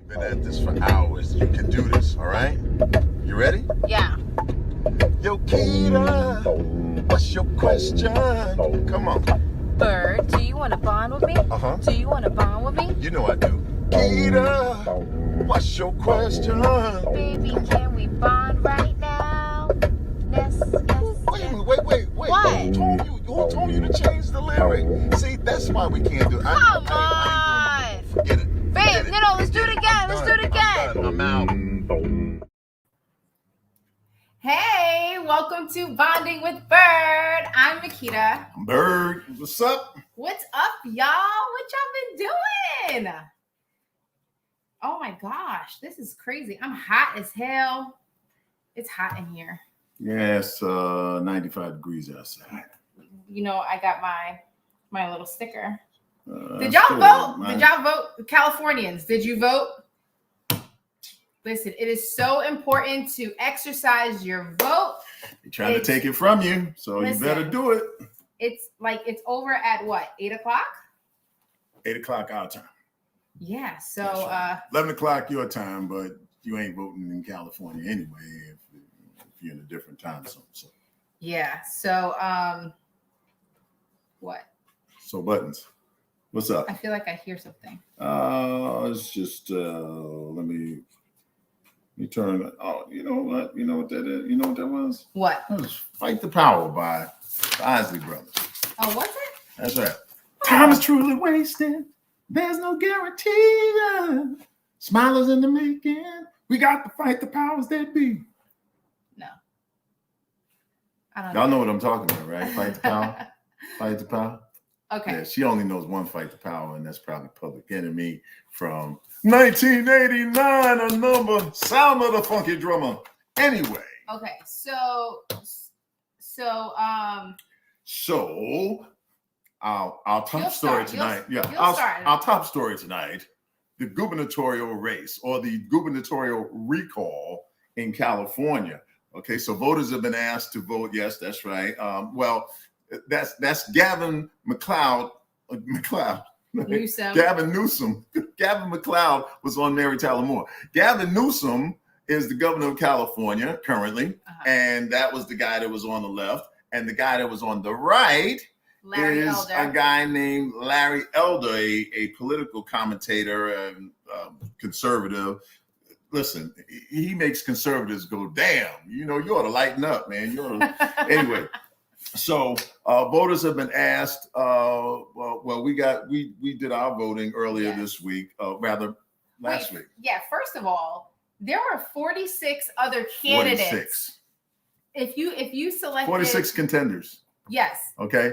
Been at this for hours. You can do this, all right? You ready? Yeah. Yo, Keita, what's your question? Come on. Byrd, do you want to bond with me? Uh-huh. Do you want to bond with me? You know I do. Keita, what's your question? Baby, can we bond right now? Yes. Wait a minute, wait. What? Who told you to change the lyric? See, that's why we can't do it. Come I ain't doing it. Forget it. Babe, no, let's do it again. Let's do it again. I'm out. Hey, welcome to Bonding with Byrd. I'm Makita. Byrd, what's up? What's up, y'all? What y'all been doing? Oh my gosh, this is crazy. I'm hot as hell. It's hot in here. Yeah, it's 95 degrees outside. You know, I got my little sticker. Did That's y'all good. vote? Did y'all vote? Californians, did you vote? Listen, it is so important to exercise your vote. They're trying to take it from you, so Listen, you better do it. It's over at what? 8 o'clock? 8 o'clock our time. Yeah. So That's right. 11 o'clock your time, but you ain't voting in California anyway if you're in a different time zone. So yeah. So what? So Buttons, what's up? I feel like I hear something. It's just let me turn. Oh, you know what? You know what that is? You know what that was? What? That was Fight the Power by the Isley Brothers. Oh, was it? That's right. Time is truly wasted. There's no guarantee. Smilers in the making. We got to fight the powers that be. No. I don't Y'all know what I'm talking about, right? Fight the power. Fight the power. Okay. Yeah, she only knows one Fight the Power, and that's probably Public Enemy from 1989. A number, Sound of the Funky Drummer. Anyway. Okay. So our top story tonight. Our top story tonight, the gubernatorial race or the gubernatorial recall in California. Okay, so voters have been asked to vote. Yes, that's right. That's Gavin McLeod. Newsom. Gavin Newsom. Gavin McLeod was on Mary Tyler Moore. Gavin Newsom is the governor of California currently, and that was the guy that was on the left, and the guy that was on the right is a guy named Larry Elder, a political commentator and conservative. Listen, he makes conservatives go, damn, you ought to lighten up, man. Anyway. So voters have been asked. We did our voting earlier this week, last week. Yeah. First of all, there were 46 other candidates. 46. If you selected 46 contenders. Yes. Okay.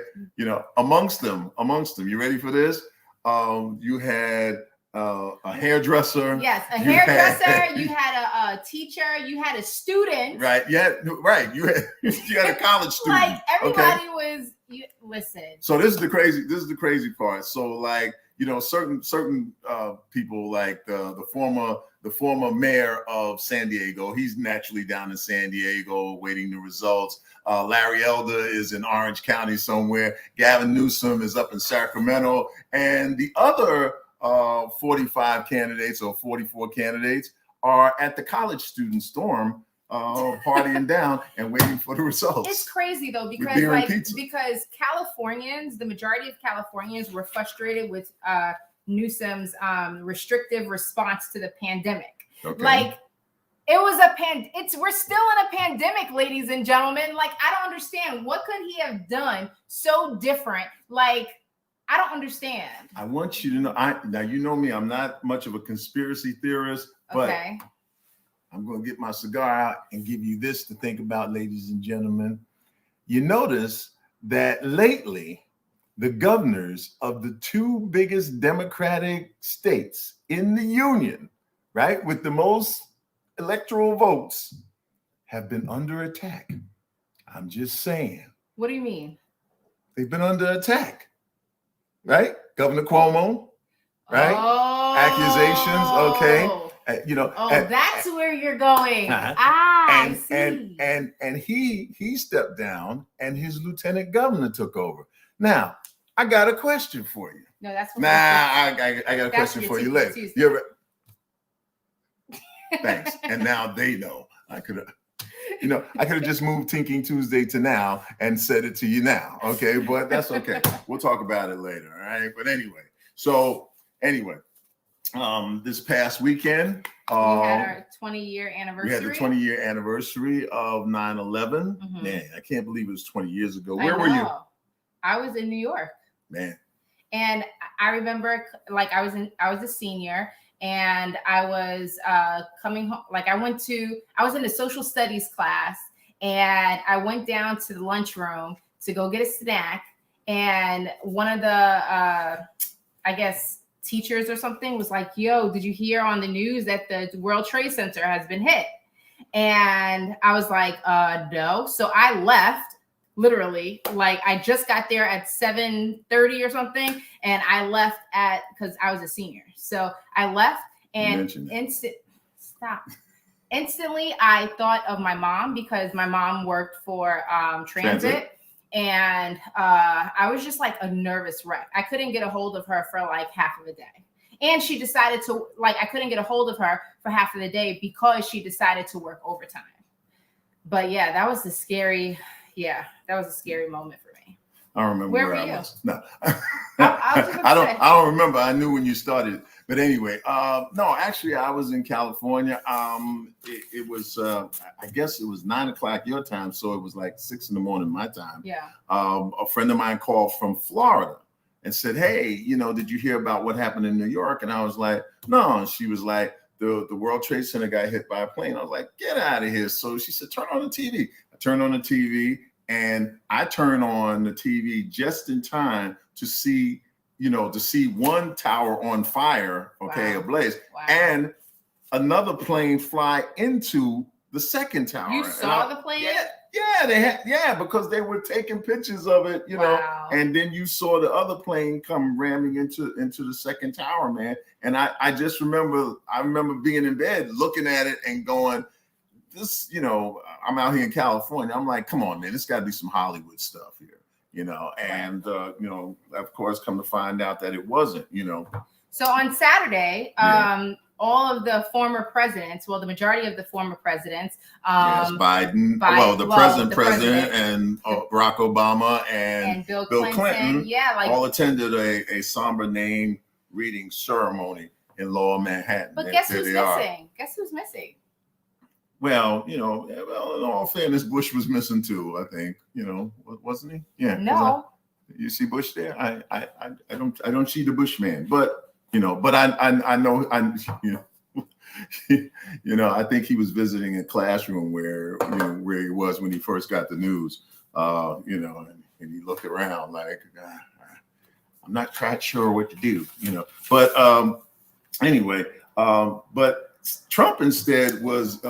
Amongst them, you ready for this? You had a hairdresser. Yes, a hairdresser. You had a teacher. You had a student. Right. Yeah. Right. You had a college student. Like everybody was. Listen. So this is the crazy part. So certain people like the former mayor of San Diego. He's naturally down in San Diego waiting the results. Larry Elder is in Orange County somewhere. Gavin Newsom is up in Sacramento, and the other 45 candidates or 44 candidates are at the college student storm, partying down and waiting for the results. It's crazy though, because Californians, the majority of Californians were frustrated with Newsom's restrictive response to the pandemic. Okay. We're still in a pandemic, ladies and gentlemen. Like, I don't understand. What could he have done so different? Like, I don't understand. I want you to know. Now you know me. I'm not much of a conspiracy theorist, but I'm going to get my cigar out and give you this to think about, ladies and gentlemen. You notice that lately, the governors of the two biggest Democratic states in the union, right, with the most electoral votes, have been under attack. I'm just saying. What do you mean? They've been under attack. Right? Governor Cuomo, right? Accusations, okay. That's where you're going. I see. And he stepped down and his lieutenant governor took over. Now, I got a question for you. No, that's I got a question for you later. Thanks. And now they know. I could have just moved Tinking Tuesday to now and said it to you now. Okay, but that's okay. We'll talk about it later. All right. But anyway, this past weekend, we had our 20-year anniversary. We had the 20-year anniversary of 9/11. Mhm. Man, I can't believe it was 20 years ago. I Where were you? I was in New York. Man. And I remember, like, I was a senior, and I was coming home. Like, I was in a social studies class, and I went down to the lunchroom to go get a snack. And one of the, I guess, teachers or something was like, yo, did you hear on the news that the World Trade Center has been hit? And I was like, no. So I left, literally, like, I just got there at 7:30 or something, and I left because I was a senior. So I left, and instantly I thought of my mom, because my mom worked for transit. And I was just like a nervous wreck. I couldn't get a hold of her for like half of the day. And she decided to, like, I couldn't get a hold of her for half of the day because she decided to work overtime. But yeah, that was a scary moment for me. I don't remember where I was. No. I don't remember. I knew when you started. But anyway, no, actually I was in California. It was I guess it was 9:00 your time, so it was like 6 a.m. my time. Yeah. A friend of mine called from Florida and said, hey, did you hear about what happened in New York? And I was like, no. And she was like, the World Trade Center got hit by a plane. I was like, get out of here. So she said, turn on the TV. I turned on the TV, and I turned on the TV just in time to see one tower on fire, okay, wow. ablaze, wow. and another plane fly into the second tower. You saw the plane? Yeah, because they were taking pictures of it, wow. and then you saw the other plane come ramming into the second tower, man. And I just remember being in bed looking at it and going, this, I'm out here in California. I'm like, come on, man, this got to be some Hollywood stuff here. And of course, come to find out that it wasn't, So on Saturday, all of the former presidents, the majority of the former presidents, Biden, the president, and Barack Obama and Bill Clinton, all attended a somber name reading ceremony in Lower Manhattan. But guess who's missing? Guess who's missing? Well, in all fairness, Bush was missing too, I think, wasn't he? Yeah. No. You see Bush there? I don't see the Bushman, but I know, I think he was visiting a classroom where he was when he first got the news, and he looked around like, I'm not quite sure what to do, but anyway, but Trump instead was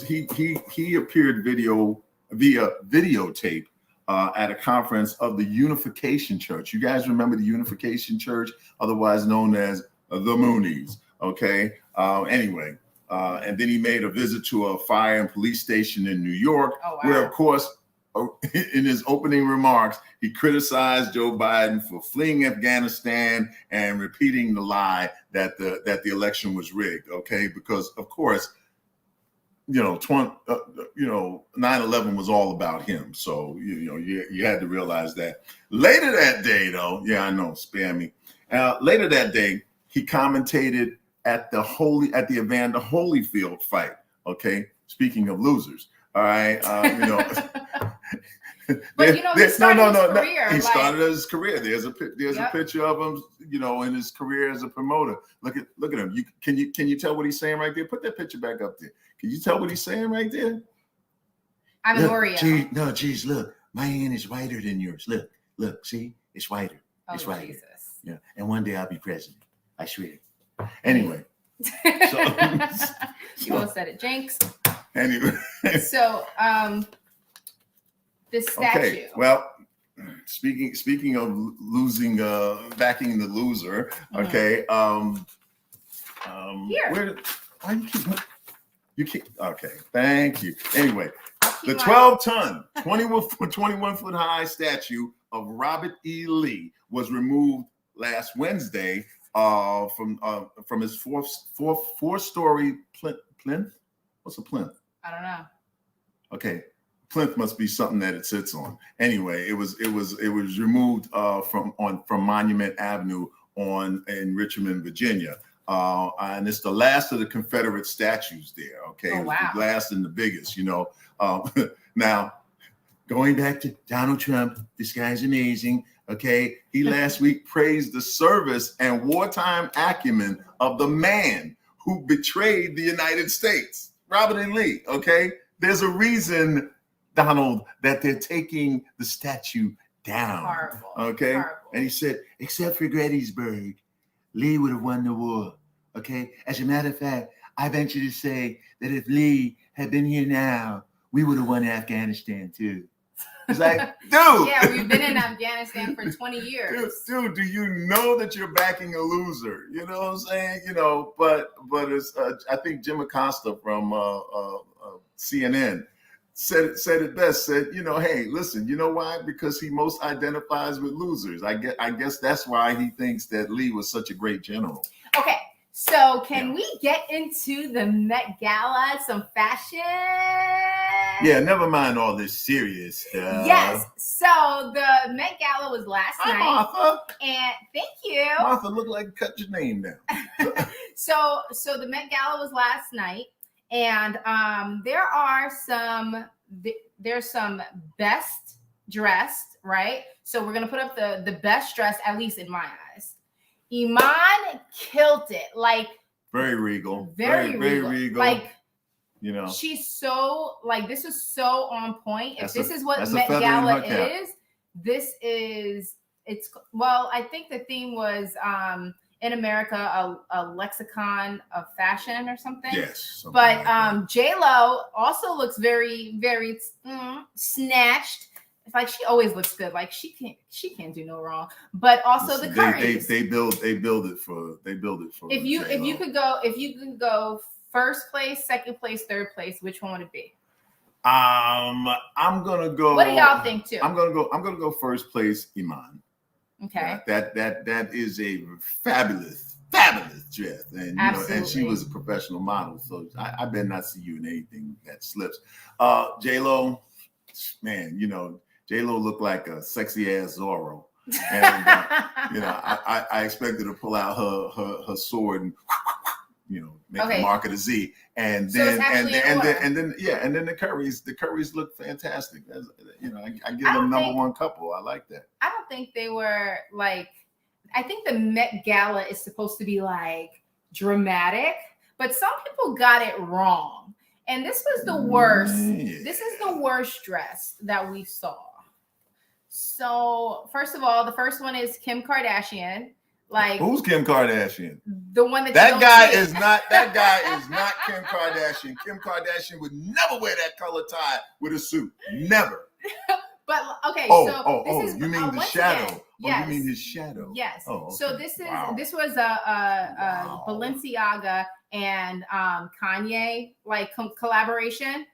he appeared via videotape at a conference of the Unification Church. You guys remember the Unification Church, otherwise known as the Moonies, okay? Anyway, and then he made a visit to a fire and police station in New York, where, of course, in his opening remarks, he criticized Joe Biden for fleeing Afghanistan and repeating the lie that the election was rigged, okay? Because, of course, 9/11 was all about him. So, you had to realize that. Later that day, though, I know, spare me. Later that day, he commentated at the Evander Holyfield fight, okay? Speaking of losers, all right? But he started his career. He started his career. There's a picture of him, in his career as a promoter. Look at him. Can you tell what he's saying right there? Put that picture back up there. Can you tell what he's saying right there? I'm an Oreo. Geez, look, my hand is whiter than yours. Look, see, it's whiter. It's whiter. Jesus. Yeah, and one day I'll be president. I swear. Anyway, you both said it, Jinx. Anyway, so this statue. Okay, well, speaking of losing, backing the loser. Okay, here. Why you keep? Okay, thank you. Anyway, the 12-ton, 21-foot high statue of Robert E. Lee was removed last Wednesday from his four-story plinth? What's a plinth? I don't know. Okay, plinth must be something that it sits on. Anyway, it was removed from Monument Avenue in Richmond, Virginia. And it's the last of the Confederate statues there. Okay, oh, wow. The last and the biggest, you know. Now, going back to Donald Trump, this guy's amazing. Okay, he last week praised the service and wartime acumen of the man who betrayed the United States, Robert E. Lee. Okay, there's a reason, Donald, that they're taking the statue down. Horrible. Okay, Horrible. And he said, except for Gettysburg, Lee would have won the war. Okay, as a matter of fact, I venture to say that if Lee had been here now, we would have won Afghanistan too. It's like, dude. Yeah, we've been in Afghanistan for 20 years. Dude, do you know that you're backing a loser? You know what I'm saying? You know, but it's I think Jim Acosta from CNN said it best. Said, you know, hey, listen, you know why? Because he most identifies with losers. I guess that's why he thinks that Lee was such a great general. Okay. So can we get into the Met Gala, some fashion? Yeah, never mind all this serious stuff. Yes. So the Met Gala was last night. Martha. And thank you. Martha looked like cut your name down. So the Met Gala was last night, and there's some best dressed, right? So we're gonna put up the best dressed, at least in my eyes. Iman killed it, like very regal, very regal. Like, you know, she's so like, this is so on point. If this is what Met Gala is, well, I think the theme was in America a lexicon of fashion or something. Yes, but like J-Lo also looks very, very snatched. It's like she always looks good. Like she can't do no wrong. But also the curries. They build it for. If you could go first place, second place, third place, which one would it be? I'm gonna go. What do y'all think too? I'm gonna go first place, Iman. Okay. That is a fabulous dress, and you know, and she was a professional model, so I better not see you in anything that slips. J-Lo, man, you know. J-Lo looked like a sexy ass Zorro, and you know, I expected her to pull out her sword and you know make the mark of the Z, and then the Currys look fantastic. You know, I give them number one couple. I like that. I don't think they were like. I think the Met Gala is supposed to be like dramatic, but some people got it wrong. And this was the worst. Yeah. This is the worst dress that we saw. So, first of all, the first one is Kim Kardashian. Like, who's Kim Kardashian? The one that guy is not Kim Kardashian. Kim Kardashian would never wear that color tie with a suit. Never. But okay, this is you mean the shadow? Again, yes. You mean his shadow? Yes. Oh, okay. So this was a Balenciaga and Kanye like collaboration,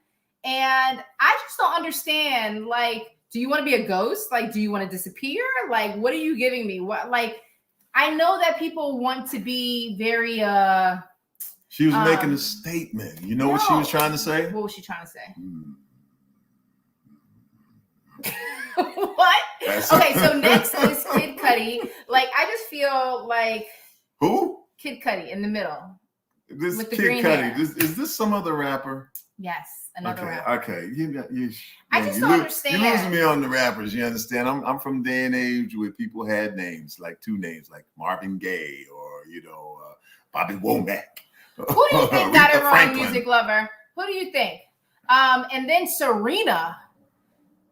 and I just don't understand. Like, do you want to be a ghost? Like, do you want to disappear? Like, what are you giving me? What, like, I know that people want to be very She was making a statement. You know what she was trying to say? What was she trying to say? What? Okay, so next is Kid Cudi. Like, I just feel like who? Kid Cudi in the middle. This with Kid Cudi. Is this some other rapper? Yes, another rapper. Okay, I just don't understand. You're losing me on the rappers. You understand? I'm from a day and age where people had names, like two names, like Marvin Gaye or Bobby Womack. Who do you think got it wrong, music lover? Who do you think? And then Serena.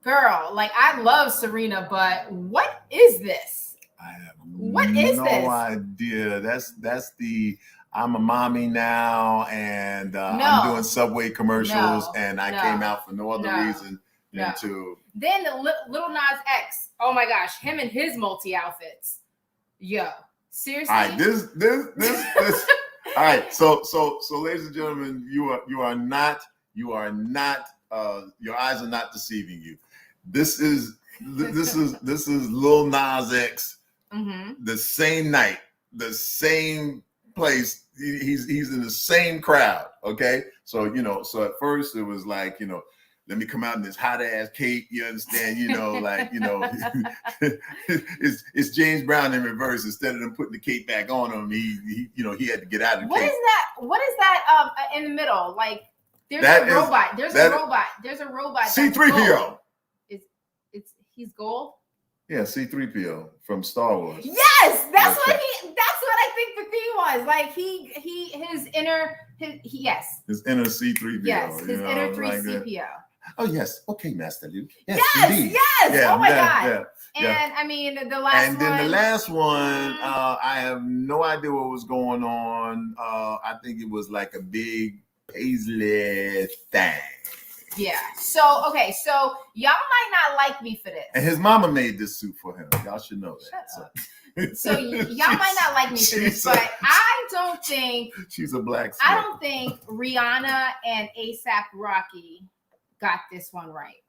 Girl, like, I love Serena, but what is this? I have no idea. That's the I'm a mommy now, and I'm doing Subway commercials, and I came out for no other reason than to. Then the Lil Nas X. Oh my gosh, him and his multi outfits. Yo, seriously. All right, this. All right, so ladies and gentlemen, you are not. Your eyes are not deceiving you. This is Lil Nas X. Mm-hmm. The same night, the same place, he's in the same crowd. Okay, so so at first it was like, let me come out in this hot ass cape. You understand? It's James Brown in reverse. Instead of them putting the cape back on him, he had to get out of the cape. What is that in the middle? Like there's a robot. There's a robot. C-3PO. He's gold. Yeah, C-3PO from Star Wars. Yes, that's what I think the theme was. Like his inner C-3PO. Yes, his inner C-3PO. Oh yes, okay, Master Luke. Yes. Yeah, oh my God. Yeah. And I mean the last one. And then the last one, I have no idea what was going on. I think it was like a big paisley thing. Yeah. So y'all might not like me for this. And his mama made this suit for him. Y'all should know that. So y'all might not like me for this, but I don't think she's a black. I don't think Rihanna and A$AP Rocky got this one right.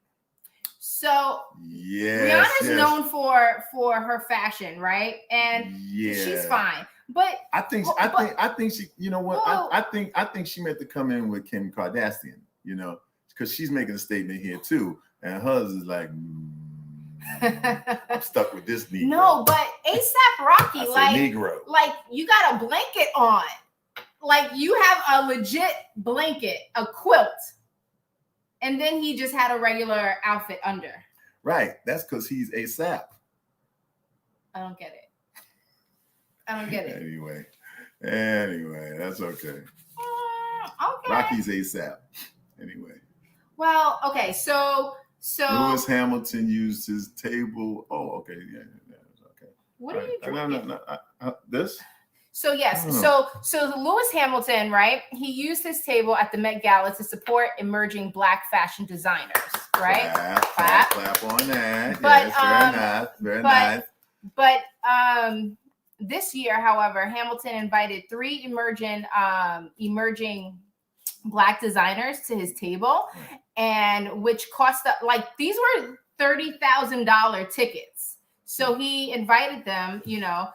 So Rihanna's known for her fashion, right? And she's fine. But I think she, you know what? I think she meant to come in with Kim Kardashian, because she's making a statement here too, and hers is like, I'm stuck with this Negro. No, but A$AP Rocky, Negro. Like you got a blanket on, like you have a legit blanket, a quilt, and then he just had a regular outfit under. Right, that's because he's A$AP. I don't get it. Anyway, that's okay. Okay. Rocky's A$AP. Anyway. Well, okay, so Lewis Hamilton used his table. Oh, okay, yeah, okay. What are you drinking? No, this. So yes, so Lewis Hamilton, right? He used his table at the Met Gala to support emerging Black fashion designers, right? Clap on that. But yes, very nice. But this year, however, Hamilton invited 3 emerging Black designers to his table, and which cost these were $30,000 tickets. So he invited them, Theo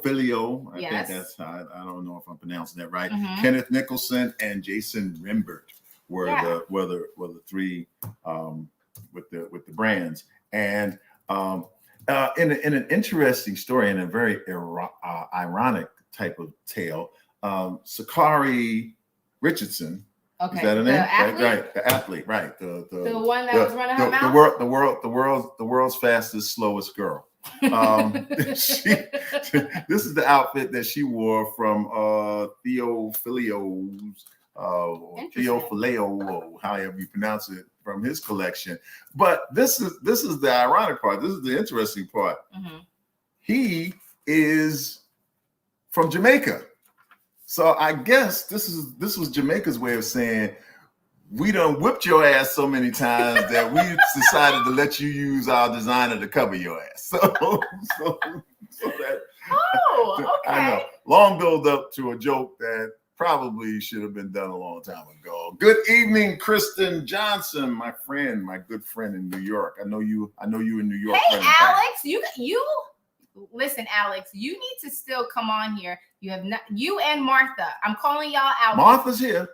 Filio, I yes. think that's how, I don't know if I'm pronouncing that right. Mm-hmm. Kenneth Nicholson and Jason Rimbert were the 3 with the brands. And in an interesting story and a very ironic type of tale, Sakari Richardson. Okay. Is that her name? The athlete? Right. The athlete. Right. The one that was running her mouth. The world's fastest, slowest girl. This is the outfit that she wore from Theo Filio's Theo Filio, however you pronounce it, from his collection. But this is the ironic part. This is the interesting part. Mm-hmm. He is from Jamaica. So I guess this was Jamaica's way of saying, we done whipped your ass so many times that we decided to let you use our designer to cover your ass. So that. Oh, okay. I know. Long build up to a joke that probably should have been done a long time ago. Good evening, Kristen Johnson, my friend, my good friend in New York. I know you in New York. Hey, Alex, you listen, Alex, you need to still come on here. You have not, you and Martha. I'm calling y'all out. Martha's here.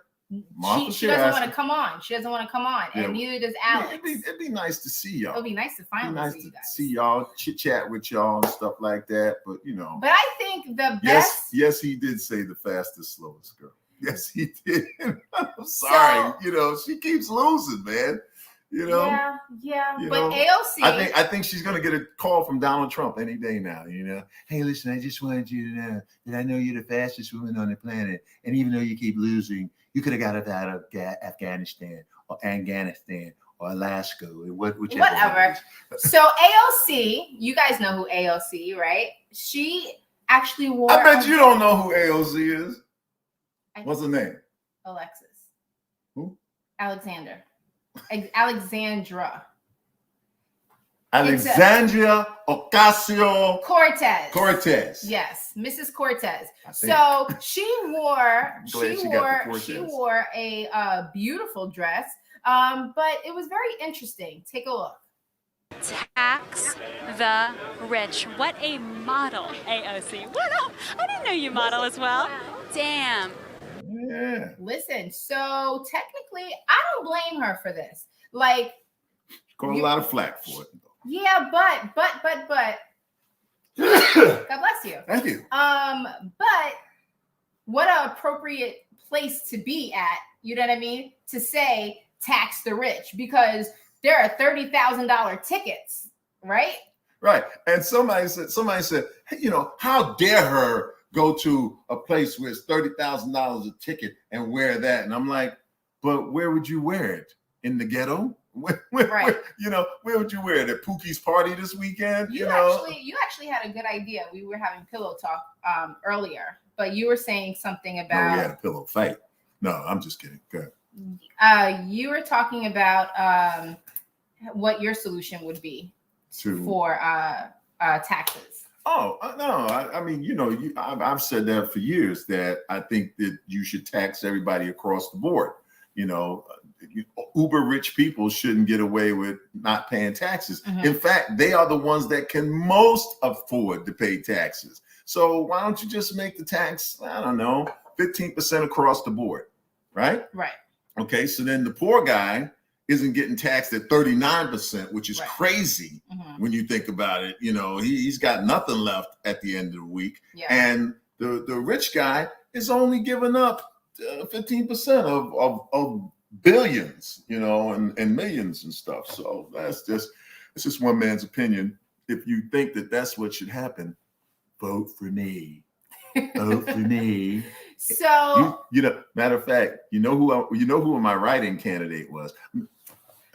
She doesn't want to come on. She doesn't want to come on, and neither does Alex. It'd be nice to see y'all. It'll be nice to finally see you guys. See y'all, chit chat with y'all and stuff like that. But But I think the best. Yes, he did say the fastest, slowest girl. Yes, he did. I'm sorry. She keeps losing, man. Yeah. But AOC. I think she's gonna get a call from Donald Trump any day now. Hey, listen, I just wanted you to know that I know you're the fastest woman on the planet, and even though you keep losing, you could have got it out of Afghanistan or Alaska, whichever. Whatever. So AOC, you guys know who AOC, right? She actually wore. I bet you don't know who AOC is. What's her name? Alexis. Who? Alexandra. Alexandria Ocasio-Cortez. Yes, Mrs. Cortez. So she wore a beautiful dress, but it was very interesting. Take a look. Tax the rich. What a model, AOC. What up? I didn't know you model as well. Damn. Yeah. Listen, so technically, I don't blame her for this. Like, Got a lot of flack for it. Yeah, but God bless you. Thank you. But what an appropriate place to be at, you know what I mean? To say tax the rich, because there are $30,000 tickets, right? Right. And somebody said, hey, you know, how dare her go to a place where it's $30,000 a ticket and wear that? And I'm like, but where would you wear it? In the ghetto? Where, you know, where would you wear it? At Pookie's party this weekend? You actually had a good idea. We were having pillow talk earlier, but you were saying something about. No, we had a pillow fight. No, I'm just kidding. Go ahead. You were talking about what your solution would be for taxes. Oh, no. I mean, you know, I've said that for years, that I think that you should tax everybody across the board. You know, uber rich people shouldn't get away with not paying taxes. In fact, they are the ones that can most afford to pay taxes. So why don't you just make the tax, I don't know, 15% across the board, right? Right. Okay, so then the poor guy isn't getting taxed at 39%, which is crazy when you think about it. You know, he's got nothing left at the end of the week. Yeah. And the rich guy is only giving up 15% of billions, you know, and millions and stuff. So it's just one man's opinion. If you think that that's what should happen, vote for me. Vote for me. So you know, matter of fact, you know who my write-in candidate was.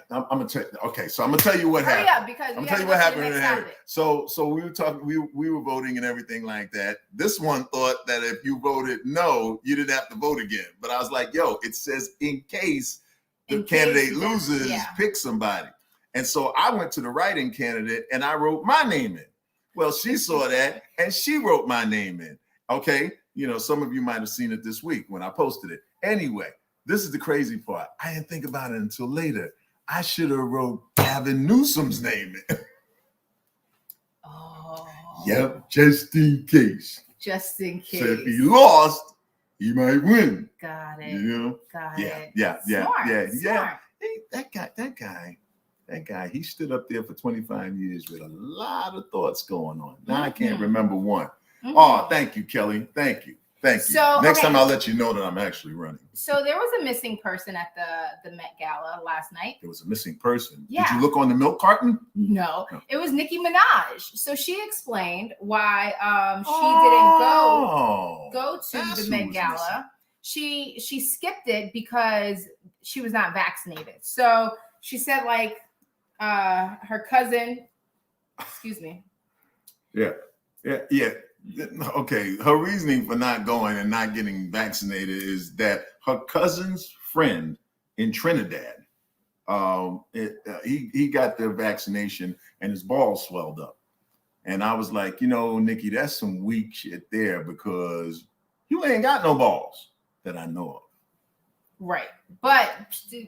I'm gonna tell you. Okay, so I'm gonna tell you what happened. Yeah, because I'm gonna tell you what happened. So we were talking. We were voting and everything like that. This one thought that if you voted no, you didn't have to vote again. But I was like, yo, it says in case the candidate loses, pick somebody. And so I went to the write-in candidate and I wrote my name in. Well, she saw that and she wrote my name in. Okay, you know, some of you might have seen it this week when I posted it. Anyway, this is the crazy part. I didn't think about it until later. I should have wrote Gavin Newsom's name in. Oh. Yep, just in case. Just in case. So if he lost, he might win. Got it. You know? Got it. Yeah. Smart. Hey, that guy, he stood up there for 25 years with a lot of thoughts going on. Now I can't remember one. Oh, thank you, Kelly. Thank you. So, next time I'll let you know that I'm actually running. So there was a missing person at the Met Gala last night. There was a missing person. Yeah. Did you look on the milk carton? No. It was Nicki Minaj. So she explained why she didn't go to the Met Gala. She skipped it because she was not vaccinated. So she said like her cousin, excuse me. Yeah. Okay, her reasoning for not going and not getting vaccinated is that her cousin's friend in Trinidad, he got the vaccination and his balls swelled up. And I was like, you know, Nikki, that's some weak shit there because you ain't got no balls that I know of. Right. But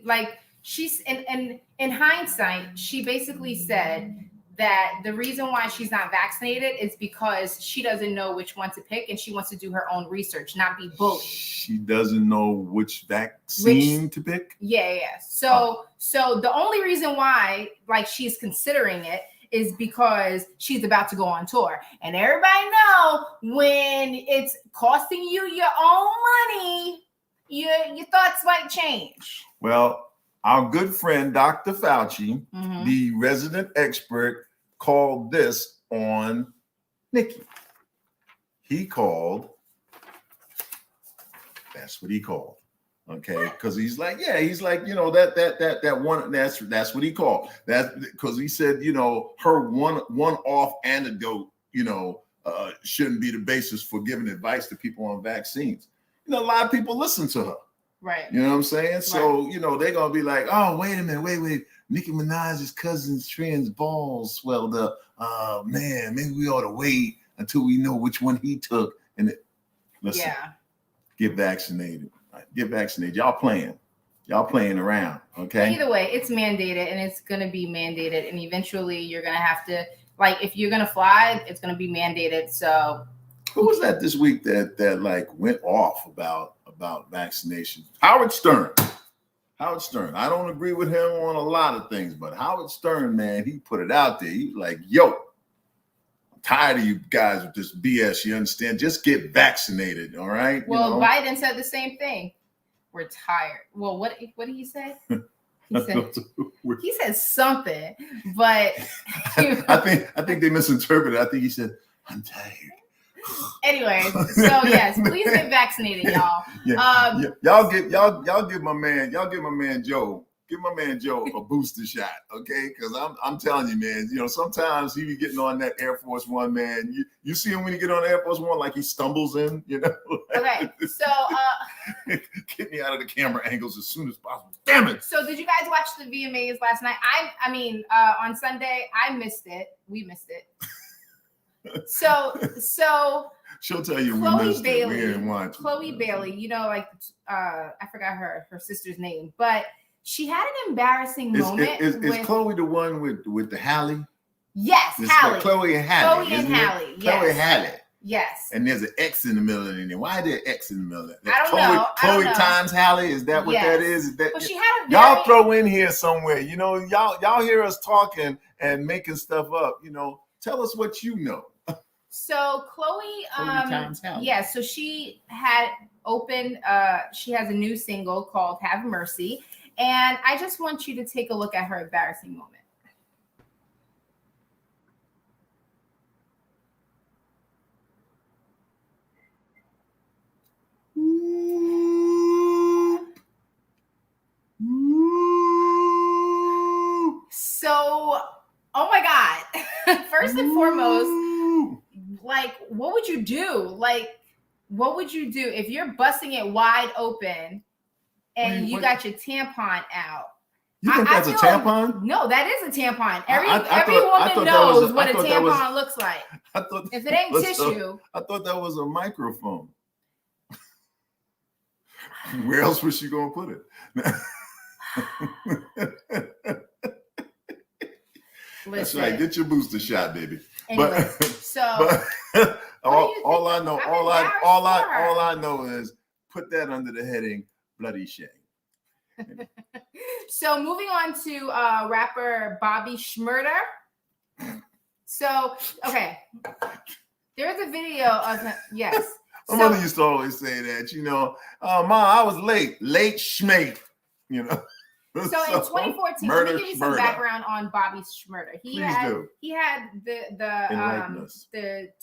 like she's in hindsight, she basically said that the reason why she's not vaccinated is because she doesn't know which one to pick and she wants to do her own research, not be bullied. She doesn't know which vaccine to pick? Yeah. So the only reason why like she's considering it is because she's about to go on tour. And everybody know when it's costing you your own money, your thoughts might change. Well, our good friend, Dr. Fauci, the resident expert, called this on Nikki. He called, that's what he called. Okay, because he's like, you know, that one, that's what he called. That's because he said, you know, her one-off anecdote, you know, shouldn't be the basis for giving advice to people on vaccines. You know, a lot of people listen to her. Right. You know what I'm saying? So, you know, they're going to be like, oh, wait a minute, wait. Nicki Minaj's cousin's friend's balls swelled up. Man, maybe we ought to wait until we know which one he took. And listen, get vaccinated. Right? Get vaccinated. Y'all playing. Y'all playing around, okay? Either way, it's mandated, and it's gonna be mandated, and eventually you're gonna have to, like, if you're gonna fly, it's gonna be mandated. So, who was that this week that like went off about vaccination? Howard Stern. Howard Stern. I don't agree with him on a lot of things, but Howard Stern, man, he put it out there. He's like, "Yo, I'm tired of you guys with this BS. You understand? Just get vaccinated, all right?" Well, Biden said the same thing. We're tired. Well, what did he say? He said something, but I think they misinterpreted. I think he said, "I'm tired." Anyway, so yes, please get vaccinated, y'all. Y'all give my man Joe a booster shot, okay? Because I'm telling you, man, sometimes he be getting on that Air Force One, man. You see him when you get on Air Force One, like he stumbles in, Okay, so get me out of the camera angles as soon as possible. Damn it! So did you guys watch the VMAs last night? I mean, on Sunday, I missed it. We missed it. So she'll tell you Chloe we missed Bailey, it. We didn't watch Chloe Bailey, I forgot her sister's name, but she had an embarrassing moment. Is Chloe the one with the Halle? Yes, it's Halle. Like Chloe and Halle. Chloe and Halle. Yes. Chloe and Halle. Yes. And there's an X in the middle of it. Why is there an X in the middle of it? I don't know. Chloe times Halle. Is that what that is? Is that? But she had y'all throw in here somewhere. Y'all hear us talking and making stuff up. Tell us what you know. So Chloe times Halle. Yeah, so she had opened, she has a new single called Have Mercy. And I just want you to take a look at her embarrassing moment. So, oh my God. First and foremost, like, what would you do? Like, what would you do if you're busting it wide open and you got your tampon out? You think that's a tampon? No, that is a tampon. Every I woman knows what a tampon looks like. If it ain't tissue. I thought that was a microphone. Where else was she going to put it? That's right. Get your booster shot, baby. Anyway, all I know is put that under the heading bloody shame. So moving on to rapper Bobby Schmurder. So, okay. There's a video of him. Yes. My mother used to always say that, Mom, I was late schmate, So in 2014, let me give you some background on Bobby Schmurder. He had the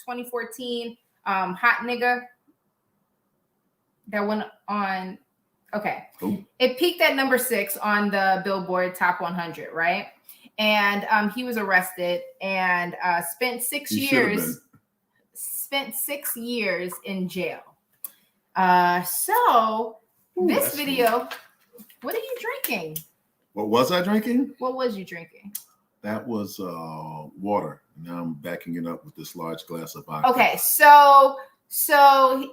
2014 Hot Nigga that went on. Okay. Ooh. It peaked at number 6 on the Billboard Top 100, right? And he was arrested and spent 6 years. Spent 6 years in jail. This video. What are you drinking? What was I drinking? What was you drinking? That was water. Now I'm backing it up with this large glass of vodka. Okay, so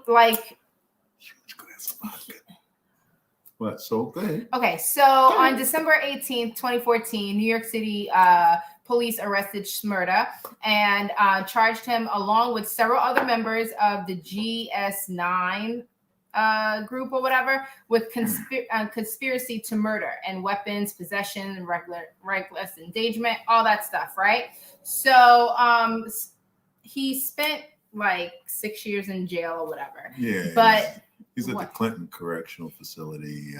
like huge glass of vodka. What? So go ahead. Okay, so on December 18th, 2014, New York City police arrested Schmurder and charged him along with several other members of the GS9 group or whatever with conspiracy to murder and weapons possession and reckless endangerment, all that stuff, right? So he spent like 6 years in jail or whatever. Yeah, but he's at the Clinton Correctional Facility,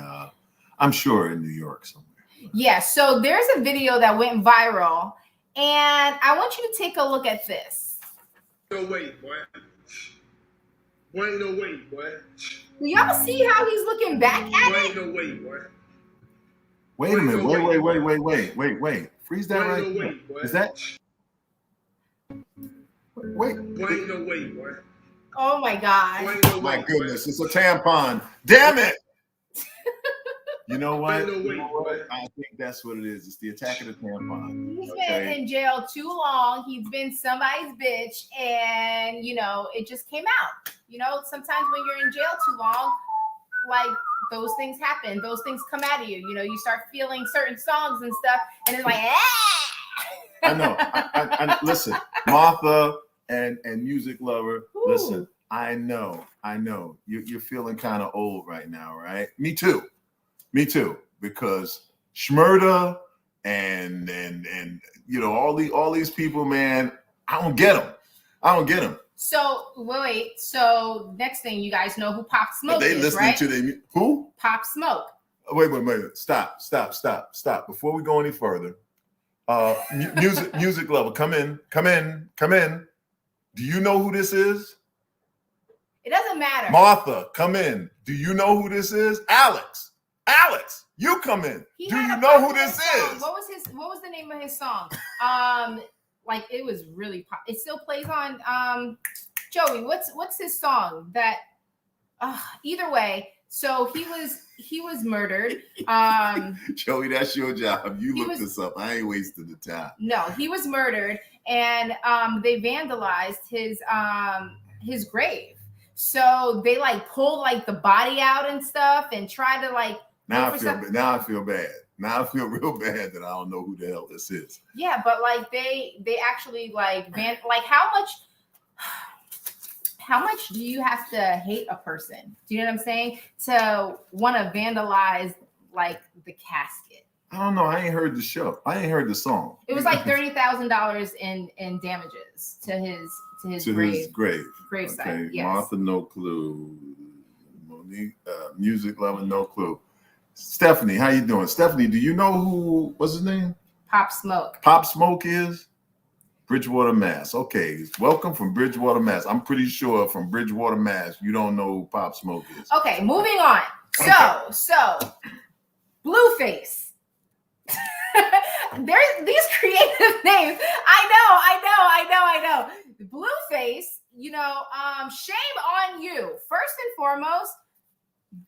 I'm sure in New York somewhere. Yeah, so there's a video that went viral, and I want you to take a look at this. No way, boy. Boy, ain't no way, boy. Do y'all see how he's looking back at boy, it? Ain't no way, boy. Wait a minute. Wait. Freeze that right. No way, boy. Is that? Wait. Boy, ain't no way, boy. Oh my God. Boy, ain't no way, my goodness, boy. It's a tampon. Damn it. You know what? Boy, no way, I think that's what it is. It's the attack of the tampon. He's been in jail too long. He's been somebody's bitch, and it just came out. Sometimes when you're in jail too long, like those things happen. Those things come out of you. You know, you start feeling certain songs and stuff, and it's like, ah! I know. I listen, Martha and music lover. Ooh. Listen, I know. You're feeling kind of old right now, right? Me too. Because Schmurder and you know all these people, man. I don't get them. So wait. So next thing, you guys know who Pop Smoke They is, listening right? to the who? Pop Smoke. Wait. Stop. Before we go any further, music lover, come in. Do you know who this is? It doesn't matter. Martha, come in. Do you know who this is? Alex, you come in. Do you know who this is? What was the name of his song? Like it was really it still plays on Joey. What's his song that either way, so he was murdered. Joey, that's your job. You look this up. I ain't wasting the time. No, he was murdered, and they vandalized his grave. So they like pulled like the body out and stuff and tried to like. Now I feel bad. Now I feel real bad that I don't know who the hell this is. Yeah, but like they actually like how much do you have to hate a person? Do you know what I'm saying? To want to vandalize like the casket. I don't know. I ain't heard the show. I ain't heard the song. It was like $30,000 in damages to his grave. Gravesite. Okay. Yes. Martha, no clue. Monique, music lover, no clue. Stephanie, how you doing? Stephanie, do you know what's his name? Pop Smoke. Pop Smoke is Bridgewater, Mass. Okay, welcome from Bridgewater, Mass. I'm pretty sure from Bridgewater, Mass, you don't know who Pop Smoke is. Okay, moving on. So Blueface. There's these creative names. I know. Blueface, you know, shame on you. First and foremost,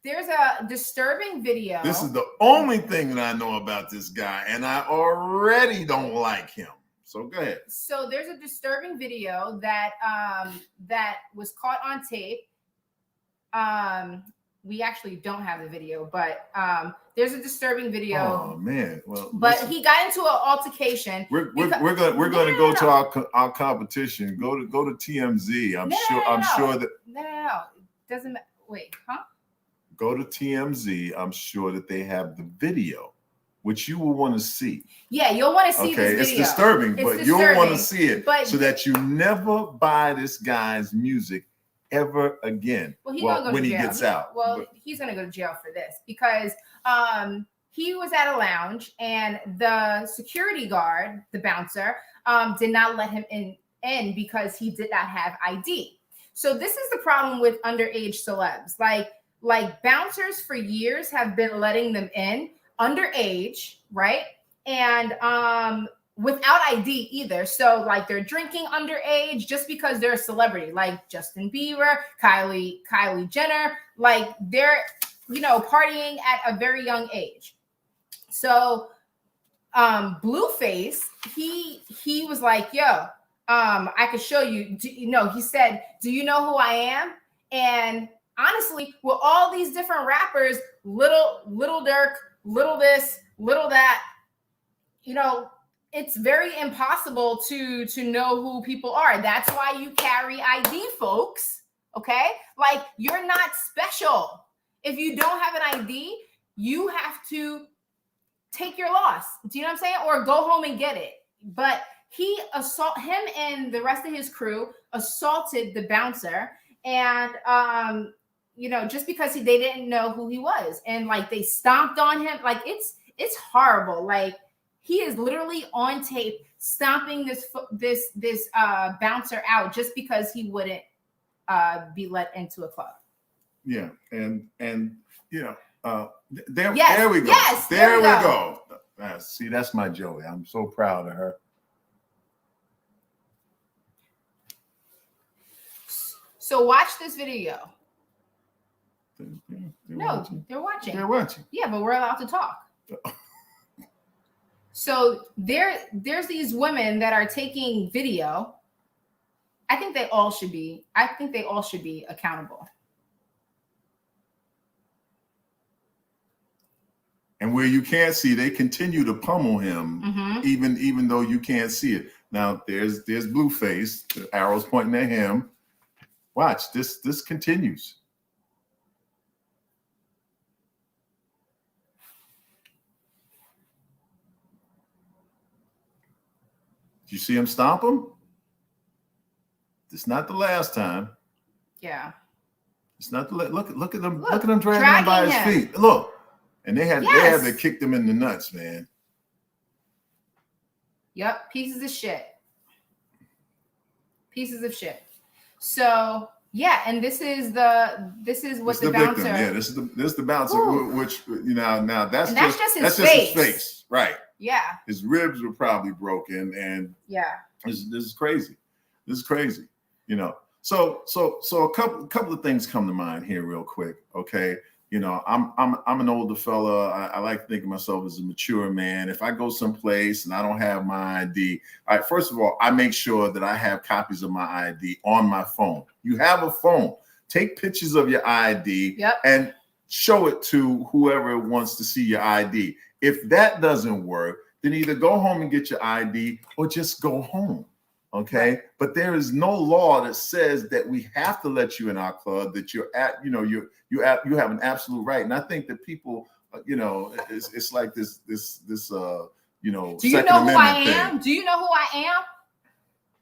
there's a disturbing video. This is the only thing that I know about this guy, and I already don't like him. So go ahead. So there's a disturbing video that that was caught on tape. We actually don't have the video, but there's a disturbing video. Oh man! Well, but listen, he got into an altercation. We're going to go to our competition. Go to TMZ. I'm sure that. No. It doesn't. Wait, huh? Go to TMZ. I'm sure that they have the video, which you will want to see. Yeah, you'll want to see this video. It's disturbing, but you'll want to see it so that you never buy this guy's music ever again. Well, when he gets out. Well, he's going to go to jail for this because he was at a lounge and the security guard, the bouncer, did not let him in because he did not have ID. So this is the problem with underage celebs. Like bouncers for years have been letting them in underage, right? And without ID either. So like they're drinking underage just because they're a celebrity, like Justin Bieber, Kylie Jenner, like they're, you know, partying at a very young age. So Blueface, he was like, yo, I could show you, he said, do you know who I am? And honestly, with all these different rappers, Little Durk, little this, little that, you know, it's very impossible to know who people are. That's why you carry ID, folks. Okay? Like, you're not special. If you don't have an ID, you have to take your loss. Do you know what I'm saying? Or go home and get it. But him and the rest of his crew assaulted the bouncer, and just because they didn't know who he was, and like they stomped on him. Like it's horrible. Like he is literally on tape stomping this bouncer out just because he wouldn't be let into a club. Yeah, and there we go. Yes, there we go. See, that's my Joey. I'm so proud of her. So watch this video. They're watching. They're watching. Yeah, but we're allowed to talk. So there's these women that are taking video. I think they all should be accountable. And where you can't see, they continue to pummel him, even though you can't see it. Now there's Blueface, the arrows pointing at him. Watch this continues. Did you see him stomp him? It's not the last time. Yeah. It's not the look at them dragging him by his feet. Look. And they had to kick them in the nuts, man. Yep, pieces of shit. Pieces of shit. So yeah, and this is what the bouncer. Victim. Yeah, this is the bouncer, which now that's just his face, right? Yeah, his ribs were probably broken, and this is crazy. This is crazy, So a couple of things come to mind here, real quick. Okay. I'm an older fella. I like to think of myself as a mature man. If I go someplace and I don't have my ID, all right, first of all, I make sure that I have copies of my ID on my phone. You have a phone. Take pictures of your ID and show it to whoever wants to see your ID. If that doesn't work, then either go home and get your ID or just go home. Okay, but there is no law that says that we have to let you in our club, that you have an absolute right. And I think that people, it's like this Do you Second know who I Amendment am? thing. Do you know who I am?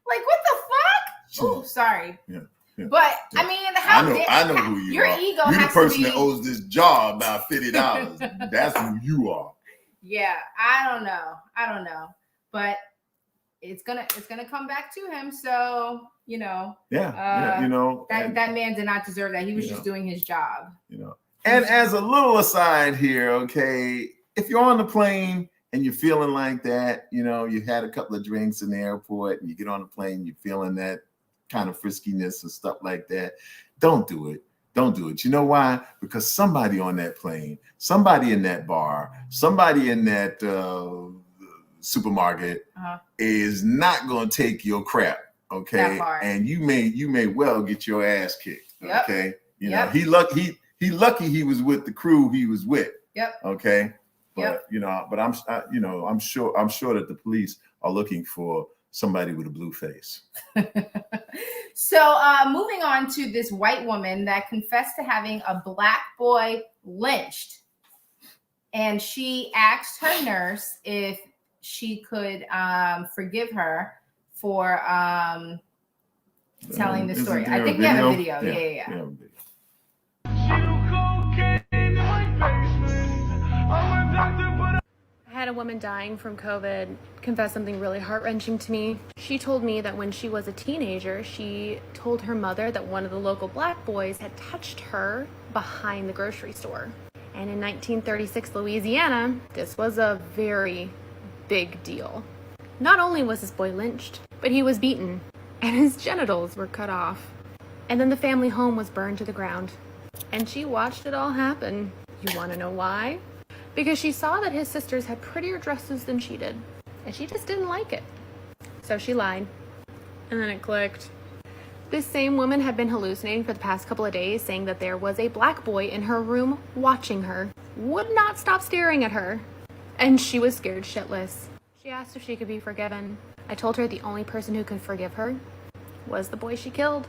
Like, what the fuck? Oh, sorry. Yeah. But I mean, I know who you your are. ego You're the has person to be, that owes this job about $50. That's who you are. Yeah, I don't know. But it's gonna come back to him. So that man did not deserve that. He was just doing his job. And as a little aside here, okay, if you're on the plane and you're feeling like that, you had a couple of drinks in the airport and you get on the plane, you're feeling that kind of friskiness and stuff like that, don't do it. Don't do it. You know why? Because somebody on that plane, somebody in that bar, somebody in that supermarket is not going to take your crap, okay? And you may well get your ass kicked, okay? He lucky he was with the crew he was with, okay? But but I'm sure that the police are looking for somebody with a blue face. So moving on to this white woman that confessed to having a black boy lynched, and she asked her nurse if she could forgive her for telling the story. I think we have a video. Yeah. I had a woman dying from COVID confess something really heart-wrenching to me. She told me that when she was a teenager, she told her mother that one of the local black boys had touched her behind the grocery store. And in 1936 Louisiana, this was a very big deal. Not only was this boy lynched, but he was beaten and his genitals were cut off. And then the family home was burned to the ground. And she watched it all happen. You want to know why? Because she saw that his sisters had prettier dresses than she did, and she just didn't like it. So she lied, and then it clicked. This same woman had been hallucinating for the past couple of days, saying that there was a black boy in her room watching her, would not stop staring at her, and she was scared shitless. She asked if she could be forgiven. I told her the only person who could forgive her was the boy she killed.